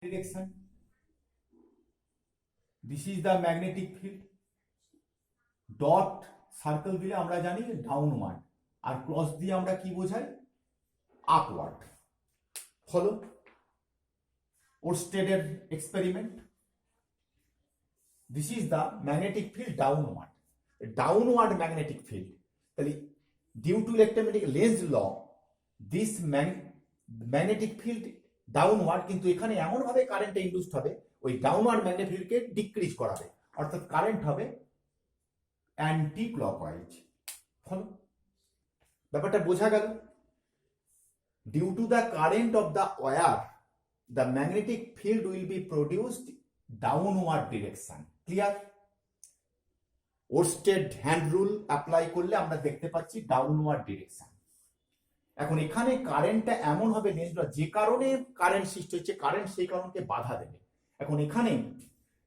direction. This is the magnetic field. Dot circle দিলে আমরা জানি ডাউনওয়ার্ড, আর ক্রস দিয়ে আমরা কি বোঝাই? আপওয়ার্ড। ফলো ওরস্টেডের experiment. This is the magnetic field downward. Downward magnetic field, তাহলে due to electromagnetic Lenz law this magnetic field downward, কিন্তু এখানে এমন ভাবে কারেন্টটা ইনডিউসড হবে ওই ডাউনওয়ার্ড ম্যাগনেটিক ফিল্ডকে ডিক্রিজ করাবে, অর্থাৎ কারেন্ট হবে অ্যান্টি ক্লকওয়াইজ। ফলো, ব্যাপারটা বোঝা গেল? Due to the current of the wire the magnetic field will be produced downward direction. Clear? Oersted hand rule apply করলে আমরা দেখতে পাচ্ছি ডাউনওয়ার্ড ডিরেকশন। এখন এখানে কারেন্টটা এমন হবে যে কারণে কারেন্ট সৃষ্টি হচ্ছে, কারেন্ট সেই কারণকে বাধা দেবে। এখন এখানে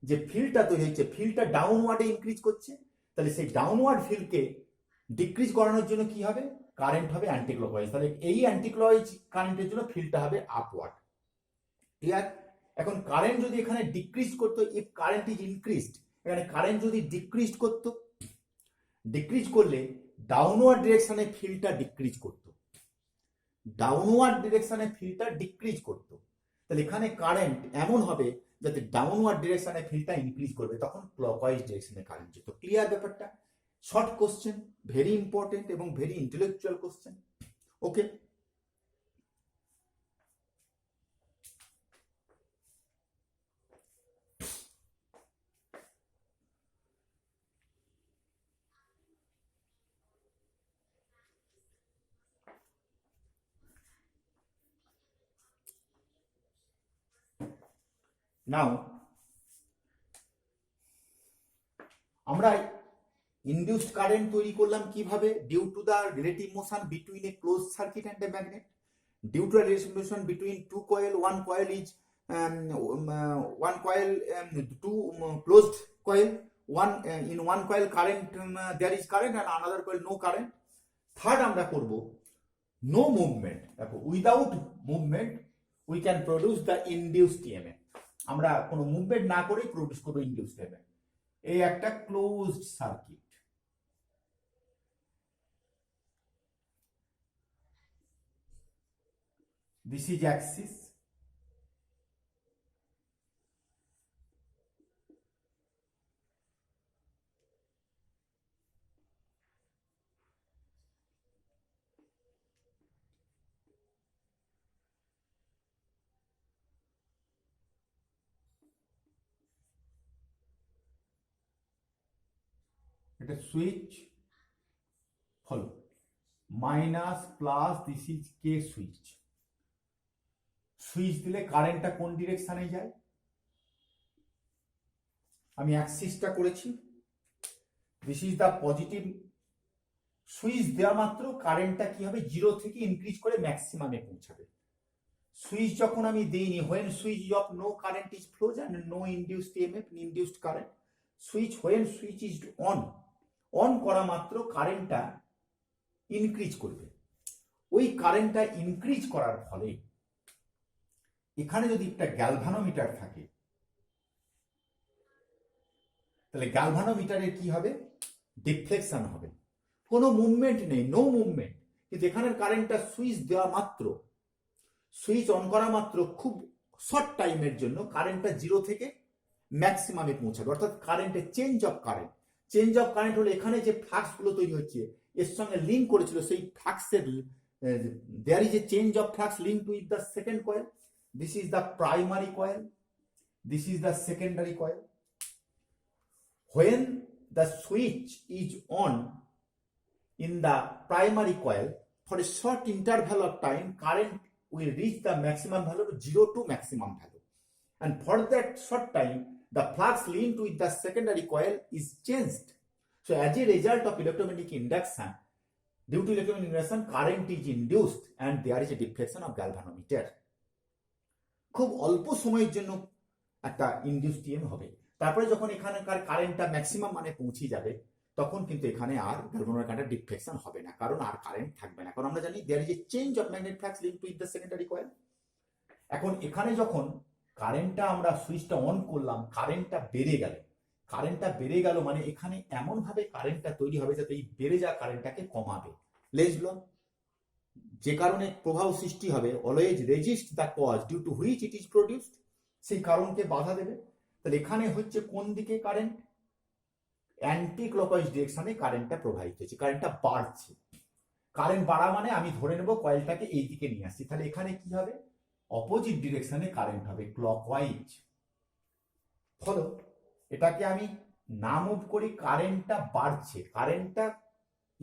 যে ফিল্ডটা তৈরি হচ্ছে, ফিল্ডটা ডাউনওয়ার্ডে ইনক্রিজ করছে, তাহলে সেই ডাউনওয়ার্ড ফিল্ডকে ডিক্রিজ করানোর জন্য কি হবে? কারেন্ট হবে অ্যান্টি ক্লকওয়াইজ। তাহলে এই অ্যান্টি ক্লকওয়াইজ কারেন্টের জন্য ফিল্ডটা হবে আপওয়ার্ড। ক্লিয়ার? এখন কারেন্ট যদি এখানে ডিক্রিজ করতো, ইফ কারেন্ট ইজ ইনক্রিজড, এখানে কারেন্ট যদি ডিক্রিজ করতো, ডিক্রিজ করলে ডাউনওয়ার্ড ডিরেকশনে ফিল্ডটা ডিক্রিজ করতো, ডাউনওয়ার্ড ডিরেকশনে ফিল্ডটা ডিক্রিজ করতো। তাহলে এখানে কারেন্ট এমন হবে যাতে ডাউনওয়ার্ড ডিরেকশনে ফিল্ডটা ইনক্রিজ করবে, তখন ক্লকওয়াইজ ডিরেকশনে কারেন্ট যেত। ক্লিয়ার ব্যাপারটা? শর্ট কোশ্চেন, ভেরি ইম্পর্টেন্ট এবং very intellectual question. Okay, now আমরা ইনডিউসড কারেন্ট তৈরি করলাম কিভাবে? Due to the relative motion between a close circuit and a magnet, due to relative motion between two coil, one coil is one coil, two closed coil, one in one coil current, there is current, and another coil no current. Third আমরা করব no movement। দেখো, without movement we can produce the induced EMF. আমরা কোনো movement না করেই produce করবো induced EMF. এই একটা closed circuit. This is axis, এটা switch. Follow, minus plus, this is K switch. Switch দিলে কারেন্টটা কোন ডিরেকশনে যায়? আমি অ্যাক্সিসটা করেছি। This is the positive. Switch দেওয়া মাত্র কারেন্টটা কি হবে? জিরো থেকে ইনক্রিজ করে ম্যাক্সিমামে পৌঁছাবে। সুইচ যখন আমি দিইনি, when switch of no current is flows and no induced EMF, induced current, switch when switch is on করা মাত্র কারেন্টটা ইনক্রিজ করবে। ওই কারেন্টটা ইনক্রিজ করার ফলে এখানে যদি একটা গ্যালভানোমিটার থাকে, তাহলে গ্যালভানোমিটারের কি হবে? ডিফ্লেকশন হবে। কোনো মুভমেন্ট নেই, নো মুভমেন্ট, কিন্তু এখানের কারেন্টটা সুইচ দেওয়া মাত্র, সুইচ অন করা মাত্র খুব শর্ট টাইমের জন্য কারেন্টটা জিরো থেকে ম্যাক্সিমামে পৌঁছাবে, অর্থাৎ কারেন্টের change of current. Change of current হলে এখানে যে ফ্লাক্সগুলো তৈরি হচ্ছে এর সঙ্গে লিঙ্ক করেছিল, সেই ফ্লাক্সের there is a change of flux link with the second coil. This is the primary coil, this is the secondary coil. When the switch is on in the primary coil, for a short interval of time, current will reach the maximum value of 0 to maximum value, and for that short time the flux linked with the secondary coil is changed. So as a result of electromagnetic induction, due to electromagnetic induction, current is induced and there is a deflection of galvanometer. খুব অল্প সময়ের জন্য একটা induced EMF হবে, তারপরে যখন এখানকার কারেন্টটা ম্যাক্সিমাম মানে পৌঁছে যাবে, তখন কিন্তু এখানে আর গ্যালভানোমিটারের ডিফ্লেকশন হবে না, কারণ আর কারেন্ট থাকবে না, কারণ আমরা জানি there is a change of magnetic flux linked with the secondary coil. এখন এখানে যখন কারেন্টটা আমরা সুইচটা অন করলাম, কারেন্টটা বেড়ে গেল মানে এখানে এমন ভাবে কারেন্টটা তৈরি হবে যাতে এই বেড়ে যাওয়া কারেন্টটাকে কমাবে। লেজ ল, যে কারণে প্রবাহ সৃষ্টি হবে, always resist the cause due to which it is produced, সেই কারণকে বাধা দেবে। তাহলে এখানে হচ্ছে কোন দিকে কারেন্ট, অ্যান্টি ক্লকওয়াইজ ডিরেকশনে কারেন্টটা প্রবাহিত হচ্ছে, কারেন্টটা বাড়ছে। কারেন্ট বাড়া মানে আমি ধরে নেব কয়েলটাকে এই দিকে নিয়ে আসছি, তাহলে এখানে কি হবে, অপোজিট ডিরেকশনে কারেন্ট হবে, ক্লকওয়াইজ। ফলো এটাকে আমি না মুভ করি, কারেন্টটা বাড়ছে, কারেন্টটা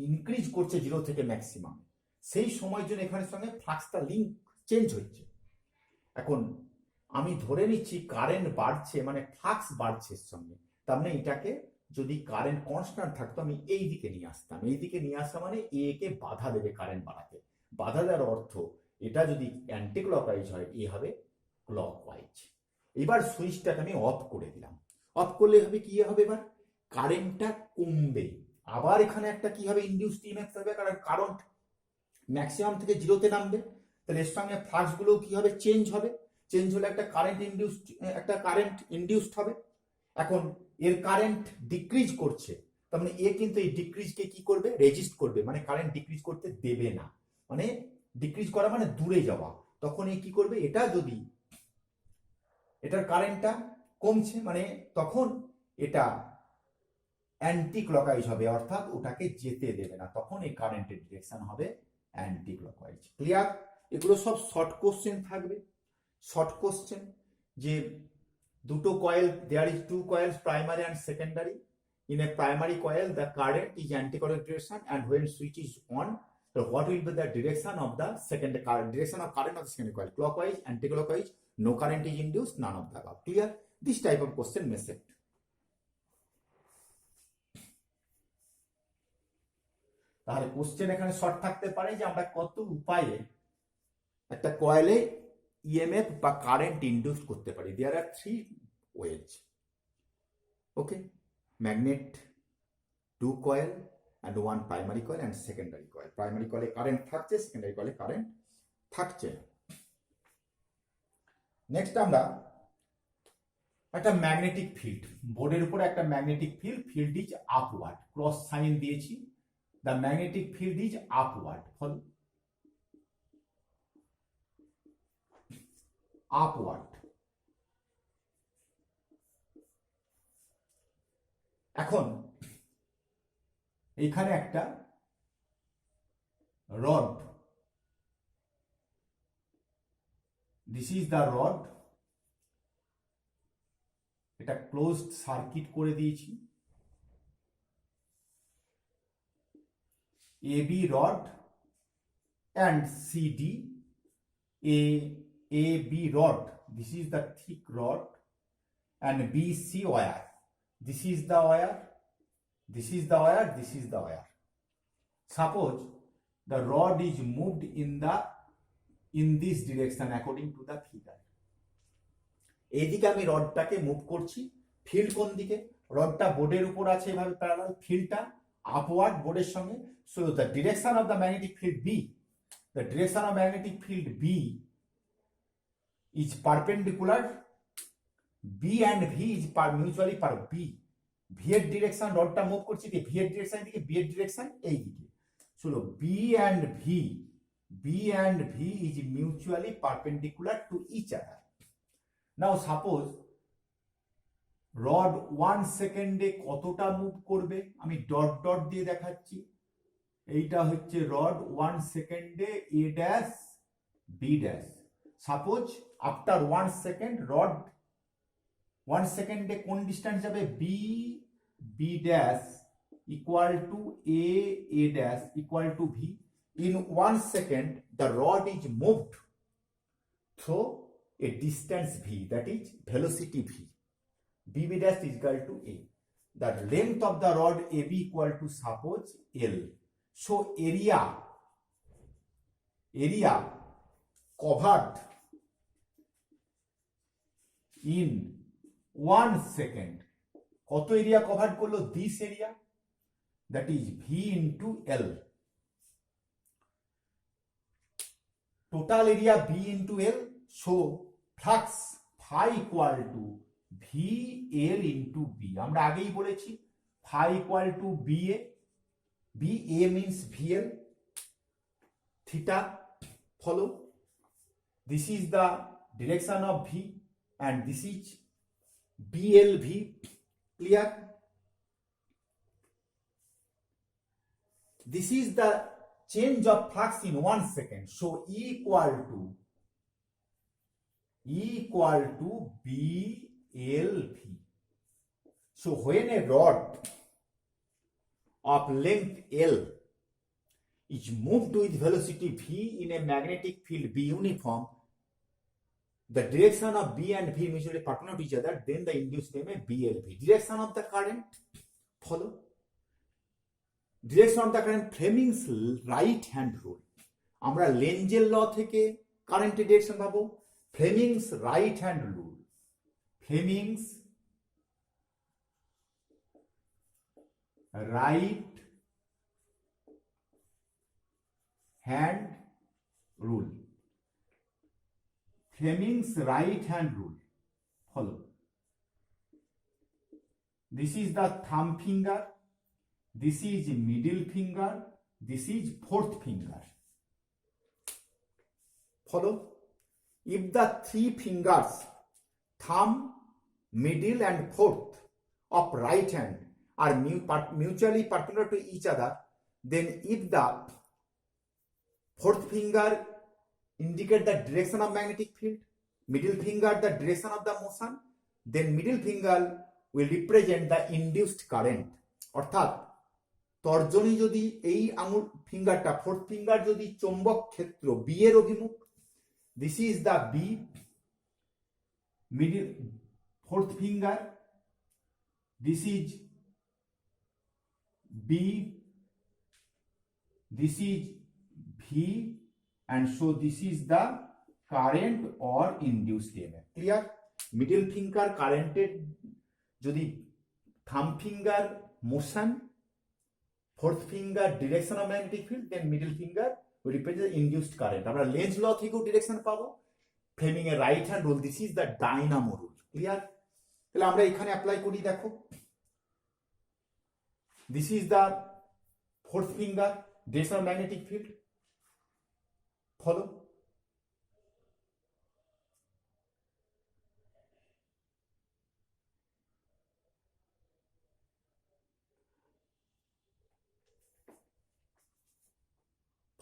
ইনক্রিজ করছে 0 থেকে ম্যাক্সিমাম, সেই সময়ের জন্য এখানের সঙ্গে ফ্লাক্সটা লিঙ্ক চেঞ্জ হচ্ছে। এখন আমি ধরে নিচ্ছি কারেন্ট বাড়ছে মানে ফ্লাক্স বাড়ছে এর সঙ্গে, তার মানে এটাকে যদি কারেন্ট কনস্ট্যান্ট থাকতো আমি এই দিকে নিয়ে আসতাম, এই দিকে নিয়ে আসা মানে এ কে বাধা দেবে কারেন্ট বাড়াতে। বাধা দেওয়ার অর্থ এটা যদি অ্যান্টি ক্লকওয়াইজ হয় এ হবে ক্লকওয়াইজ। এবার সুইচটাকে আমি অফ করে দিলাম, অফ করলে হবে কি হবে, এবার কারেন্টটা কমবে। আবার এখানে একটা কি হবে, ইনডিউসড ইএমএফ হবে, কারণ কারেন্ট ম্যাক্সিমাম থেকে 0-তে নামবে, তাহলে এর সঙ্গে ফ্লাক্স গুলো কি হবে, চেঞ্জ হবে। চেঞ্জ হলে একটা কারেন্ট ইনডিউসড হবে। এখন এর কারেন্ট ডিক্রিজ করছে, তার মানে এ কিন্তু এই ডিক্রিজকে কি করবে, রেজিস্ট করবে, মানে কারেন্ট ডিক্রিজ করতে দেবে না, মানে ডিক্রিজ করা মানে দূরে যাওয়া। তখন এ কি করবে, এটা যদি এটার কারেন্টটা কমছে মানে তখন এটা অ্যান্টি ক্লকওয়াইজ হবে, অর্থাৎ ওটাকে যেতে দেবে না, তখন এই কারেন্টের ডিরেকশন হবে অ্যান্টি ক্লকওয়াইজ। ক্লিয়ার? এগুলো সব শর্ট কোশ্চেন থাকবে, শর্ট কোশ্চেন, যে দুটো coil, there is 2 coils primary and secondary. In a primary coil the current is anti-clockwise direction, and when switch is on, so what will be the direction of the direction of current of the secondary coil, clockwise, anti-clockwise, no current is induced, none of the above. Clear? This type of question may set. তাহলে question এখানে short থাকতে পারে যে আমরা কত উপায়ে একটা কয়েলে ইএমএফ বা কারেন্ট ইনডিউস করতে পারি। There are 3 ways. Okay, magnet, 2 coil and 1 primary coil and secondary coil. Primary কয়েলে কারেন্ট থাকছে, সেকেন্ডারি কয়েলে কারেন্ট থাকছে। নেক্সট আমরা একটা ম্যাগনেটিক ফিল্ড, বোর্ডের উপরে একটা magnetic field is upward, cross sign দিয়েছি, the magnetic field is upward, follow upward. এখন এইখানে একটা rod, this is the rod, এটা ক্লোজড সার্কিট করে দিয়েছি, AB rod and CD, AB rod, this is the thick rod, and BC wire, this is the wire, this is the wire, this is the wire. Suppose the rod is moved in this direction according to the figure. এইদিকে আমি রডটাকে move করছি, field কোন দিকে, রডটা বোর্ডের উপর আছে এভাবে parallel, ফিল্ডটা আপওয়ার্ড বোর্ডের সঙ্গে। So the direction of the magnetic field B, the direction of magnetic field B is perpendicular, B and V is mutually per B, V এর ডিরেকশন, রডটা মুভ করছি ভি এর ডিরেকশন দিকে, বি এর direction এই দিকে। So B and V is mutually perpendicular to each other. Now suppose rod 1 সেকেন্ডে কতটা মুভ করবে, আমি ডট ডট দিয়ে দেখাচ্ছি, এইটা হচ্ছে রড 1 সেকেন্ডে A dash B dash. Suppose after 1 second rod 1 সেকেন্ডে কোন ডিস্টেন্স যাবে, B dash equal to A dash equal to V. In 1 second the rod is moved through a distance v, that is velocity v, b dash is equal to a. The length of the rod AB equal to suppose L. So area covered in 1 second, কত area cover করলো, this area, that is v into L. Total area b into L. So flux phi equal to VL into B, আমরা আগেই বলেছি phi equal to BA, BA means VL, theta, follow, this is the direction of V and this is BLV, clear? This is the change of flux in 1 second, so E equal to BLV. So when a rod of length L is moved with velocity V in a magnetic field B uniform, the direction of B and V mutually perpendicular to each other, then the induced EMF BLV. Direction of the current, follow. Direction of the current, Fleming's right hand rule. আমরা লেঞ্জের ল থেকে কারেন্টের direction পাবো, Fleming's right hand rule. Fleming's right hand rule. Fleming's right hand rule. Follow. This is the thumb finger. This is middle finger. This is fourth finger. Follow. If the three fingers, thumb, middle and fourth of right hand are mutually perpendicular to each other, then if the fourth finger indicate the direction of magnetic field, middle finger the direction of the motion, then middle finger will represent the induced current. অর্থাৎ তর্জনী যদি এই আঙুল ফিঙ্গারটা fourth finger যদি চৌম্বক ক্ষেত্র B এর অভিমুখ, this is the B, middle fourth finger, this is B, this is V, and so this is the current or induced EMF. Clear? Middle finger কারেন্টের যদি thumb finger motion, fourth finger direction of magnetic field, then middle finger will represent the induced current. আমরা Lenz ল থেকেও direction পাবো, Fleming এর right hand rule, this is the dynamo rule. Clear? তাহলে আমরা এখানে apply করি, দেখো this is the fourth finger, direction of magnetic field, follow.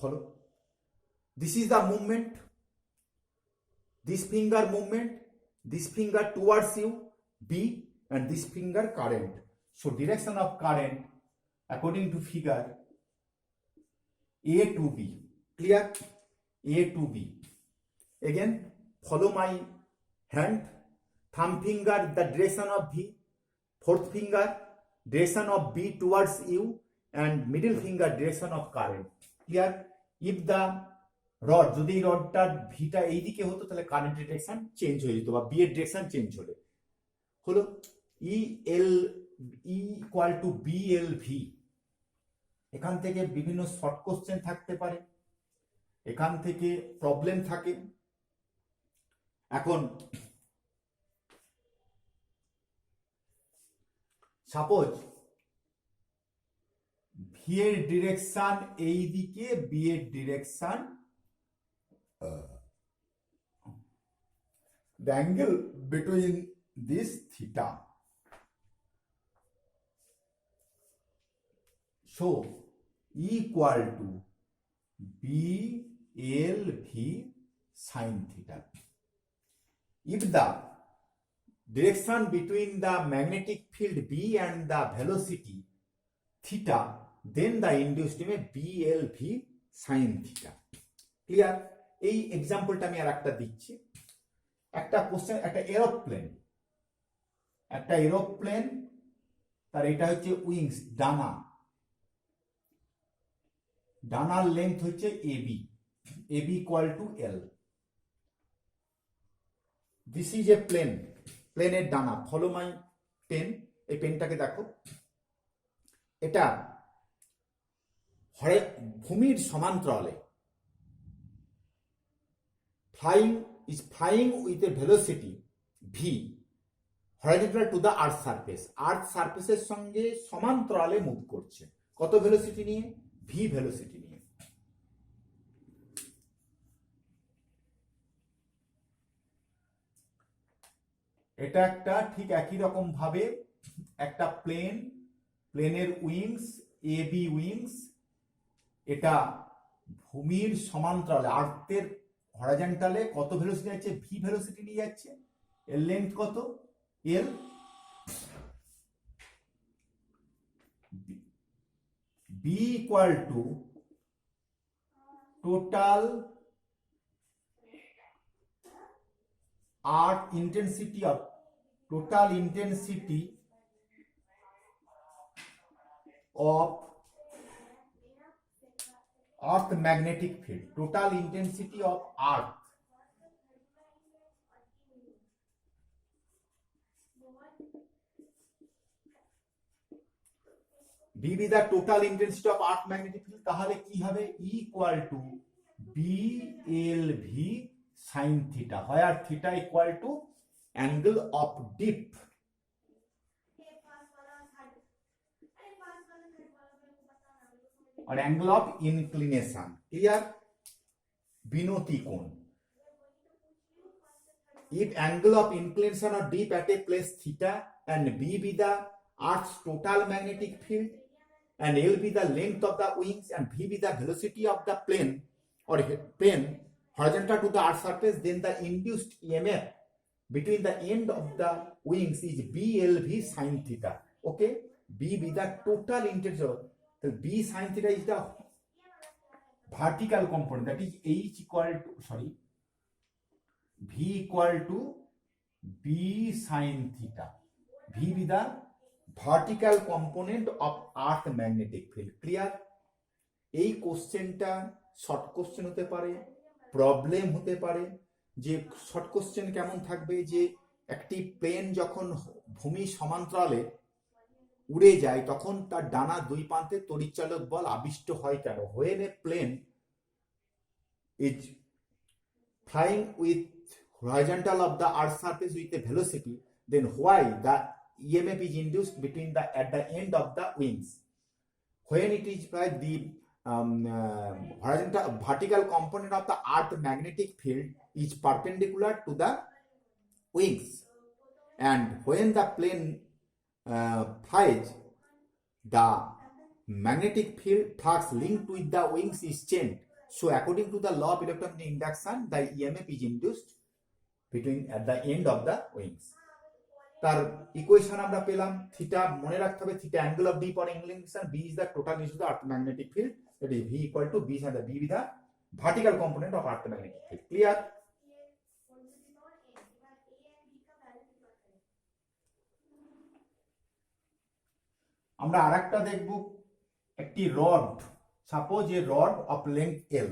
Follow. This is the movement, this finger movement, this finger towards you B, and this finger current. So direction of current according to figure A to B. Clear? A to B. Again follow my hand, thumb finger the direction of V, fourth finger direction of B towards you, and middle finger direction of current. Clear? If the rod, যদি এই রডটার ভিটা এইদিকে হতো তাহলে কারেন্টের direction change হয়ে যেত বা B এর ডিরেকশন চেঞ্জ হলো ই ইকুয়াল টু BLV। এখান থেকে বিভিন্ন শর্ট কোশ্চেন থাকতে পারে, এখান থেকে প্রবলেম থাকে। এখন সাপোজ ভি এর ডিরেকশন এই দিকে, বি এর direction, the angle between this theta, so equal to BLV sin theta. If the direction between the magnetic field B and the velocity theta, then the induced EMF BLV sin theta. Clear? এই এক্সাম্পলটা আমি আর একটা দিচ্ছি। একটা question, একটা aeroplane, তার এটা হচ্ছে wings, ডানার লেন্থ হচ্ছে AB equal to L। This is a প্লেনের ডানা, ফলো মাই পেন। এই পেনটাকে দেখো, এটা ভূমির সমান্তরালে flying with a velocity V horizontal to the earth surface, earth সারফেসের সঙ্গে সমান্তরালে মুভ করছে, কত ভেলোসিটি নিয়ে? ভি ভেলোসিটি নিয়ে। এটা একটা ঠিক একই রকম ভাবে একটা প্লেনের উইংস, এ বি উইংস, এটা ভূমির সমান্তরালে আর্থের হরাইজন্টালে কত ভেলোসিটি যাচ্ছে? ভি ভেলোসিটি নিয়ে যাচ্ছে। এর লেন্থ কত? L. B equal to total earth intensity of earth magnetic field, total intensity of earth B be the total intensity of earth magnetic field, তাহলে কি হবে? E equal to BLV sin theta, where theta equal to angle of dip or angle of inclination. Clear? বিনতি কোণ। If angle of inclination or dip at a place theta and B be the Earth's total magnetic field and L be the length of the wings and V be the velocity of the plane horizontal to the Earth's surface, then the induced EMF between the end of the wings is BLV sin theta. Okay? B be the total intensity. So B sin theta is the vertical component, that is H equal to, V equal to B sin theta. V be the vertical component of earth magnetic field. Clear? এই কোশ্চেনটা short question হতে পারে, problem হতে পারে। যে short question কেমন থাকবে? যে একটি প্লেন যখন ভূমি সমান্তরালে উড়ে যায় তখন তার ডানা দুই প্রান্তে তড়িৎচালক বল আবিষ্ট হয় কেন? When a plane is flying with horizontal of the earth surface with a velocity, then why the EMF is induced between at the end of the wings? When it is by the vertical component of the earth magnetic field is perpendicular to the wings, and when the plane flies, the magnetic field flux linked with the wings is changed. So according to the law of electromagnetic induction, the EMF is induced at the end of the wings. তার equation আমরা পেলাম। Theta মনে রাখতে হবে, theta angle of dip or inclination, B is the total is the earth magnetic field, that is V equal to B sine the B with the vertical component of earth magnetic field. Clear? আমরা আরেকটা দেখব, একটি rod, suppose a rod of length L,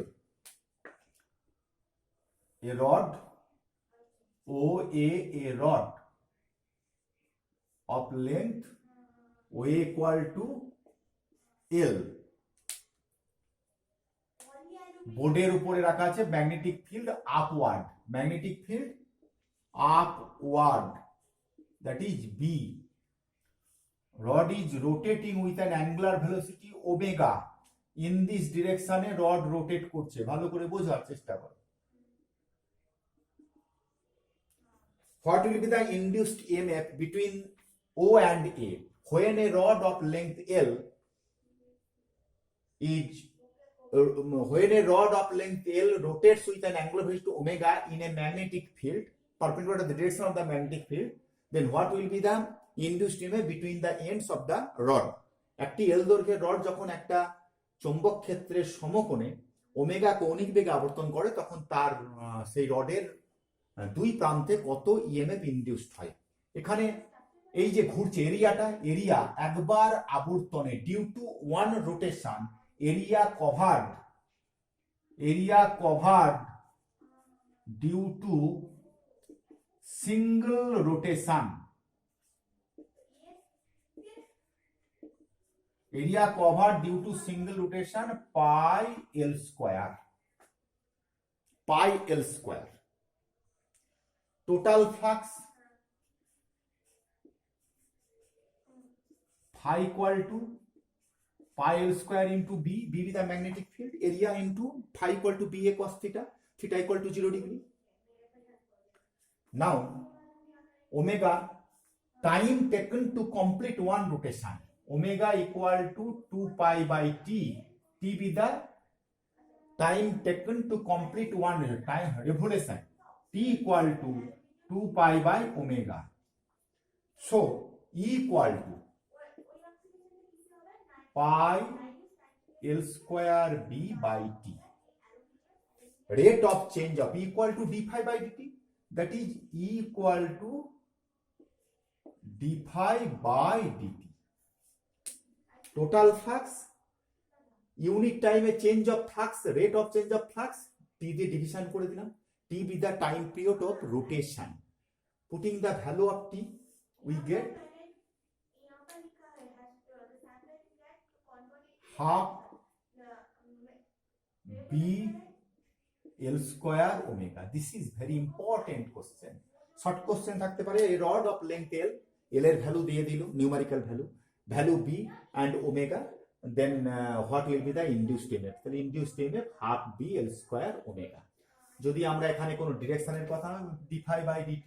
a rod O a rod of length O equal to L, বোর্ডের উপরে রাখা আছে magnetic field upward, that is B. Rod is rotating with an angular velocity omega. In this direction A rod rotate করছে, ভালো করে বোঝার চেষ্টা করো। What will be the induced EMF between O and A when a rod of length L rotates with an angular velocity omega in a magnetic field perpendicular to the direction of the magnetic field? Then what will be the induced EMF between the ends of the rod? একটি L দৈর্ঘ্যের rod যখন একটা চৌম্বক ক্ষেত্রের সমকোণে omega কৌণিক বেগে আবর্তন করে তখন তার সেই রডের দুই প্রান্তে কত ইএমএফ ইনডিউসড হয়। এখানে এই যে ঘুরছে এরিয়া একবার আবর্তনে due to one rotation, area covered due to single rotation, area covered due to single rotation pi L square. Total flux phi equal to pi L square into B be the magnetic field, area into phi equal to BA cos theta, theta equal to 0 degree. Now omega, time taken to complete one rotation, omega equal to 2 pi by t, t be the time taken to complete one time revolution, t equal to 2 pi by omega. So E equal to pi L square B by t. Rate of change of E equal to d phi by dt, that is E equal to d phi by dt. Total flux, unit time change of flux, rate of change of flux, t দিয়ে division করে দিলাম, t be the time period of rotation. Putting the value of t, we get half b L square omega. This is very important question. Short question থাকতে পারে, a rod of length L, L এর value দিয়ে দিল, numerical value b and omega, then what will be the induced EMF? তাহলে induced EMF half b L square omega. যদি আমরা এখানে কোনো ডিরেকশনের কথা d phi by dt,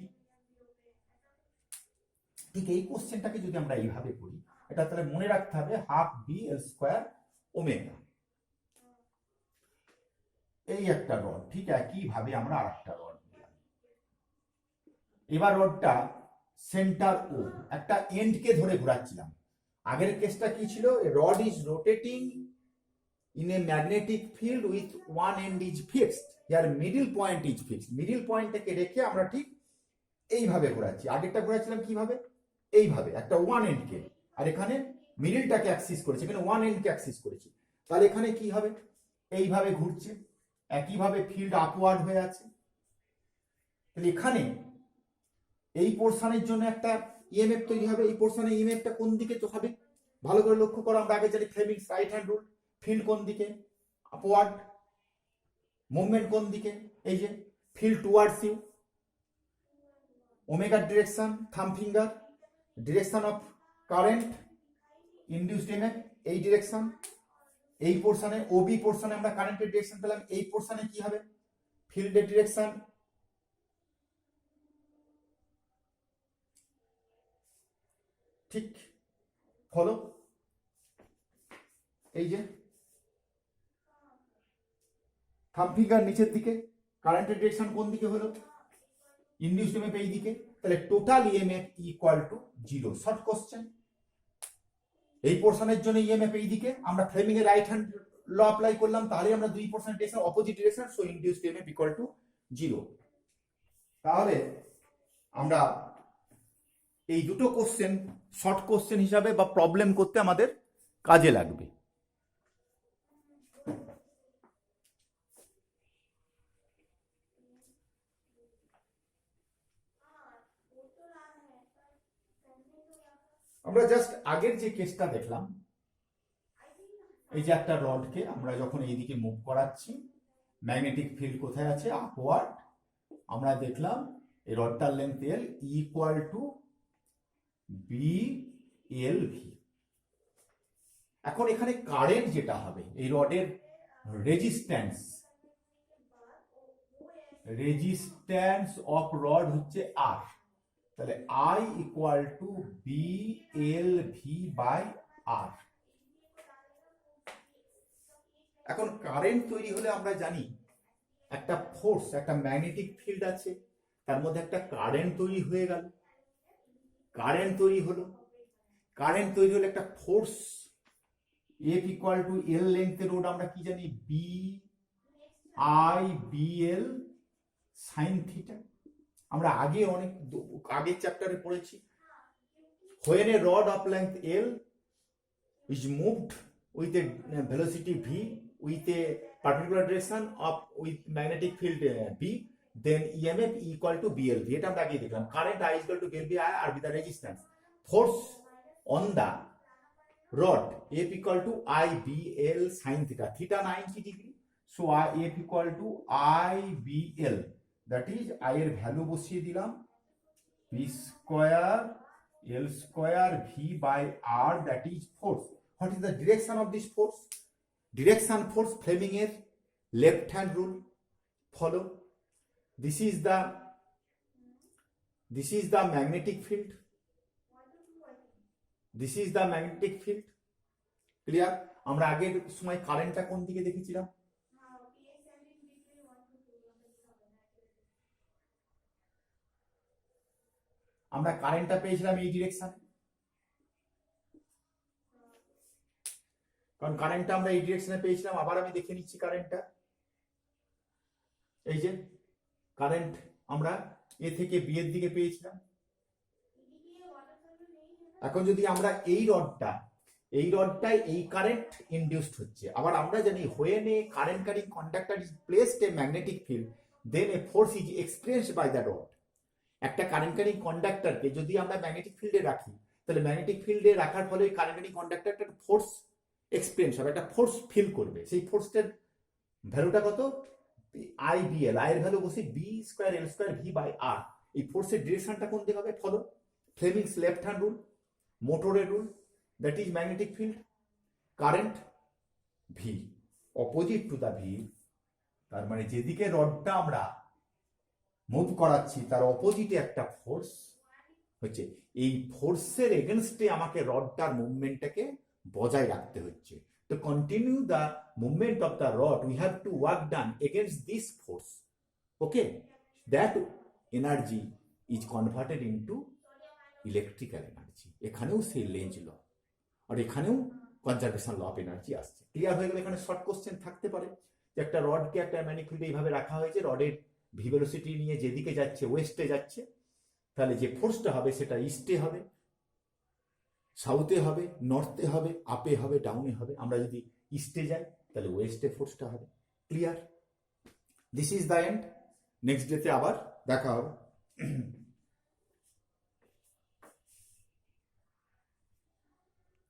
ঠিক এই কোশ্চেনটাকে যদি আমরা এইভাবে করি, এটা তাহলে মনে রাখতে হবে half B L square omega. এই একটা রড, ঠিক একইভাবে আমরা আরেকটা রড দিলাম। এবার রডটা সেন্টার ও একটা এন্ডকে ধরে ঘোরাচ্ছিলাম। আগের কেসটা কি ছিল? Rod is rotating in a magnetic field with one end is fixed, ইয়ার middle point is fixed. Middle পয়েন্টটাকে রেখে আমরা ঠিক এইভাবে ঘোরাচ্ছি। আগেরটা ঘোরাচ্ছিলাম কিভাবে? এইভাবে একটা ওয়ান এন্ডকে, আর এখানে মিডলটাকে অ্যাক্সিস করেছি, এখানে ওয়ান এন্ডকে অ্যাক্সিস করেছি। তাহলে এখানে কি হবে? এইভাবে ঘুরছে, একইভাবে ফিল্ড আপওয়ার্ড হয়ে আছে। তাহলে এখানে এই পোর্শনের জন্য একটা ইএমএফ তৈরি হবে। এই পোর্শনে ইএমএফটা কোন দিকে হবে ভালো করে লক্ষ্য করো। আমরা আগে জানি Fleming's right hand rule, field কোন দিকে? আপওয়ার্ড। মুভমেন্ট কোন দিকে? এই যে ফিল্ড টুয়ার্ডস ইউ। ওমেগার ডিরেকশন, থাম finger, direction of current, induced EMF এই ডিরেকশন। এই পোর্শনে ওবি পোর্শনে আমরা কারেন্টের ডিরেকশন পেলাম। এই পোর্শনে কি হবে? ফিল্ডের ডিরেকশন। ঠিক ফলো। এই যে থাম ফিঙ্গার নিচের দিকে, কারেন্টের ডিরেকশন কোন দিকে হলো? ইনডিউসড ইএমএফ এই দিকে। তাহলে total EMF equal to 0। Short question. এই পোর্শনের জন্য ইএমএফ এই দিকে, আমরা ফ্লেমিং এর রাইট হ্যান্ড ল অ্যাপ্লাই করলাম, তাহলে আমরা দুই portion direction opposite direction, so induced EMF equal to 0। তাহলে আমরা এই দুটো কোশ্চেন শর্ট কোশ্চেন হিসাবে বা প্রবলেম করতে আমাদের কাজে লাগবে। আমরা জাস্ট আগের যে কেসটা দেখলাম, এই যে একটা রডকে আমরা যখন এইদিকে মুভ করাচ্ছি, ম্যাগনেটিক ফিল্ড কোথায় আছে? আপওয়ার্ড। আমরা দেখলাম এই রডটার length L equal to B L V. এখন এখানে কারেন্ট যেটা হবে, এই রডের রেজিস্ট্যান্স অফ রড হচ্ছে আর। তাহলে I equal to B L V by R. এখন কারেন্ট তৈরি হলে আমরা জানি একটা ফোর্স, একটা ম্যাগনেটিক ফিল্ড আছে, তার মধ্যে একটা কারেন্ট তৈরি হয়ে গেল। কারেন্ট তৈরি হলো একটা force, F equal to L লেন্থের রোড আমরা কি জানি? B I B L sine theta. আমরা আগে অনেক আগের চ্যাপ্টারে পড়েছি। when a rod of length L is moved with a velocity v with a particular direction of with magnetic field B, then EMF equal to BLV. এটা আমরা আগে দেখলাম। Current I equal to BLV আর with the resistance. Force on the rod F equal to IBL sin theta. Theta 90 degree. So F equal to IBL. That is I এর value বসিয়ে দিলাম, B square L square V by R, that is force. What is the direction of this force? Direction force, Fleming এর left hand rule follow. This is the magnetic field. This is the magnetic field. Clear? আমরা আগের সময় কারেন্টটা কোন দিকে দেখেছিলাম? আমরা কারেন্টটা পেয়েছিলাম এই ডিরেকশনে, কারণ কারেন্টটা আমরা এই ডিরেকশনে পেয়েছিলাম। আবার আমি দেখে নিচ্ছি কারেন্টটা। এই যে কারেন্ট আমরা এ থেকে বি এর দিকে পেয়েছিলাম। এখন যদি আমরা এই রডটায় এই কারেন্ট ইনডিউসড হচ্ছে, আবার আমরা জানি when a current carrying conductor is placed a magnetic field then a force is experienced by the rod. একটা কারেন্ট ক্যারিং কন্ডাক্টরকে যদি আমরা ম্যাগনেটিক ফিল্ডে রাখি, তাহলে ম্যাগনেটিক ফিল্ডে রাখার ফলে ওই কারেন্ট ক্যারিং কন্ডাক্টরটা ফোর্স এক্সপিরিয়েন্স হবে, একটা ফোর্স ফিল করবে। সেই ফোর্সটার ভ্যালুটা কত? IBL, আই এর ভ্যালু বসে B square L square V by R। এই ফোর্সের ডিরেকশনটা কোন দিকে হবে? Follow Fleming's left hand rule, মোটরের rule, that is magnetic field, current V opposite to the V। তার মানে যেদিকে রডটা আমরা মুভ করাচ্ছি তার অপোজিটে একটা ফোর্স হচ্ছে, এই ফোর্সের এগেনস্টে আমাকে রডটার মুভমেন্টটাকে বজায় রাখতে হচ্ছে। তো continue the movement of the rod we have to work done against this force. Okay, that energy is converted into electrical energy. এখানেও সেই লেঞ্জ ল আর এখানেও কনজারভেশন ল অফ এনার্জি আসছে। ক্লিয়ার হয়ে গেলে এখানে শর্ট কোশ্চেন থাকতে পারে যে একটা রডকে একটা ম্যানিফিল্ডে এইভাবে রাখা হয়েছে, রডের ভি ভেলোসিটি নিয়ে যেদিকে যাচ্ছে ওয়েস্টে যাচ্ছে, তাহলে যে ফোর্সটা হবে সেটা ইস্টে হবে, সাউথে হবে, নর্থে হবে, আপে হবে, ডাউনে হবে। আমরা যদি ইস্টে যাই তাহলে ওয়েস্টে ফোর্সটা হবে। Clear? This is the end. Next ডেতে আবার দেখা হবে।